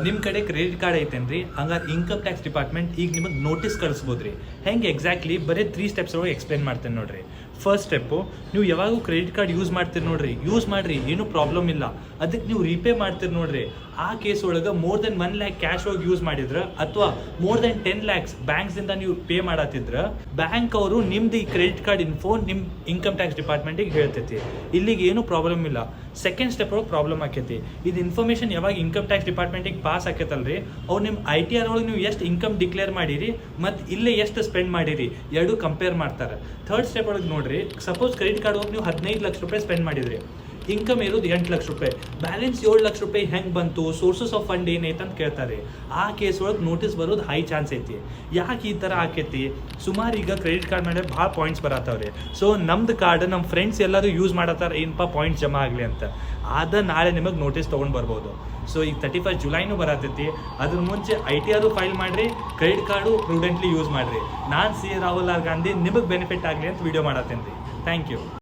ನಿಮ್ಮ ಕಡೆ credit card ಐತೇನ್ರಿ, ಹಂಗಾರೆ ಇನ್ಕಮ್ ಟ್ಯಾಕ್ಸ್ ಡಿಪಾರ್ಟ್ಮೆಂಟ್ ಈಗ ನಿಮಗೆ ನೋಟಿಸ್ ಕಳಿಸ್ಬೋದ್ರಿ. ಹೆಂಗೆ ಎಕ್ಸಾಕ್ಟ್ಲಿ ಬರೀ 3 ಸ್ಟೆಪ್ಸ್ ಒಳಗೆ ಎಕ್ಸ್ಪ್ಲೇನ್ ಮಾಡ್ತೇನೆ ನೋಡ್ರಿ. ಫಸ್ಟ್ ಸ್ಟೆಪ್ಪು, ನೀವು ಯಾವಾಗೂ ಕ್ರೆಡಿಟ್ ಕಾರ್ಡ್ ಯೂಸ್ ಮಾಡ್ತೀರಿ ನೋಡ್ರಿ, ಯೂಸ್ ಮಾಡಿರಿ, ಏನೂ ಪ್ರಾಬ್ಲಮ್ ಇಲ್ಲ. ಅದಕ್ಕೆ ನೀವು ರೀಪೇ ಮಾಡ್ತೀರಿ ನೋಡ್ರಿ, ಆ ಕೇಸ್ ಒಳಗೆ ಮೋರ್ ದೆನ್ 1 lakh ಕ್ಯಾಶ್ ಒಳಗೆ ಯೂಸ್ ಮಾಡಿದ್ರೆ ಅಥವಾ ಮೋರ್ ದೆನ್ 10 lakhs ಬ್ಯಾಂಕ್ಸಿಂದ ನೀವು ಪೇ ಮಾಡತ್ತಿದ್ರೆ ಬ್ಯಾಂಕ್ ಅವರು ನಿಮ್ದು ಈ ಕ್ರೆಡಿಟ್ ಕಾರ್ಡ್ ಇನ್ಫೋ ನಿಮ್ಮ ಇನ್ಕಮ್ ಟ್ಯಾಕ್ಸ್ ಡಿಪಾರ್ಟ್ಮೆಂಟಿಗೆ ಹೇಳ್ತೈತಿ. ಇಲ್ಲಿಗೆ ಏನೂ ಪ್ರಾಬ್ಲಮ್ ಇಲ್ಲ. ಸೆಕೆಂಡ್ ಸ್ಟೆಪ್ ಒಳಗೆ ಪ್ರಾಬ್ಲಮ್ ಆಕೈತಿ. ಇದು ಇನ್ಫಾರ್ಮೇಷನ್ ಯಾವಾಗ ಇನ್ಕಮ್ ಟ್ಯಾಕ್ಸ್ ಡಿಪಾರ್ಟ್ಮೆಂಟಿಗೆ ಪಾಸ್ ಆಕೈತಲ್ರಿ, ಅವ್ರು ನಿಮ್ಮ ITR ಒಳಗೆ ನೀವು ಎಷ್ಟು ಇನ್ಕಮ್ ಡಿಕ್ಲೇರ್ ಮಾಡಿರಿ ಮತ್ತು ಇಲ್ಲೇ ಎಷ್ಟು ಸ್ಪೆಂಡ್ ಮಾಡಿರಿ ಎರಡೂ ಕಂಪೇರ್ ಮಾಡ್ತಾರೆ. ಥರ್ಡ್ ಸ್ಟೆಪ್ ಒಳಗೆ ನೋಡ್ರಿ, ಸಪೋಸ್ ಕ್ರೆಡಿಟ್ ಕಾರ್ಡ್ ಹೋಗಿ ನೀವು 15 ಲಕ್ಷ ರೂಪಾಯಿ ಸ್ಪೆಂಡ್ ಮಾಡಿದ್ರಿ, ಇನ್ಕಮ್ ಇರೋದು 8 ಲಕ್ಷ ರೂಪಾಯಿ, ಬ್ಯಾಲೆನ್ಸ್ 7 ಲಕ್ಷ ರೂಪಾಯಿ ಹೆಂಗೆ ಬಂತು, ಸೋರ್ಸಸ್ ಆಫ್ ಫಂಡ್ ಏನೈತೆ ಅಂತ ಕೇಳ್ತಾರೆ. ಆ ಕೇಸ್ ಒಳಗೆ ನೋಟಿಸ್ ಬರೋದು ಹೈ ಚಾನ್ಸ್ ಐತಿ. ಯಾಕೆ ಈ ಥರ ಆಕೈತಿ? ಸುಮಾರು ಈಗ ಕ್ರೆಡಿಟ್ ಕಾರ್ಡ್ ಮೇಲೆ ಭಾಳ ಪಾಯಿಂಟ್ಸ್ ಬರತ್ತವ್ರಿ. ಸೊ ನಮ್ದು ಕಾರ್ಡ್ ನಮ್ಮ ಫ್ರೆಂಡ್ಸ್ ಎಲ್ಲರೂ ಯೂಸ್ ಮಾಡತ್ತಾರ, ಏನಪ್ಪ ಪಾಯಿಂಟ್ಸ್ ಜಮಾ ಆಗಲಿ ಅಂತ. ನಾಳೆ ನಿಮಗೆ ನೋಟಿಸ್ ತೊಗೊಂಡು ಬರ್ಬೋದು. ಸೊ ಈಗ 31 ಜುಲೈನೂ ಬರತೈತಿ. ಅದ್ರ ಮುಂಚೆ ITR ಫೈಲ್ ಮಾಡಿರಿ, ಕ್ರೆಡಿಟ್ ಕಾರ್ಡು ಪ್ರೂಡೆಂಟ್ಲಿ ಯೂಸ್ ಮಾಡಿರಿ. ನಾನು CA ರಾಹುಲ್ ಆರ್ ಗಾಂಧಿ, ನಿಮಗೆ ಬೆನಿಫಿಟ್ ಆಗಲಿ ಅಂತ ವಿಡಿಯೋ ಮಾಡತ್ತೇನೆ ರೀ. Thank you.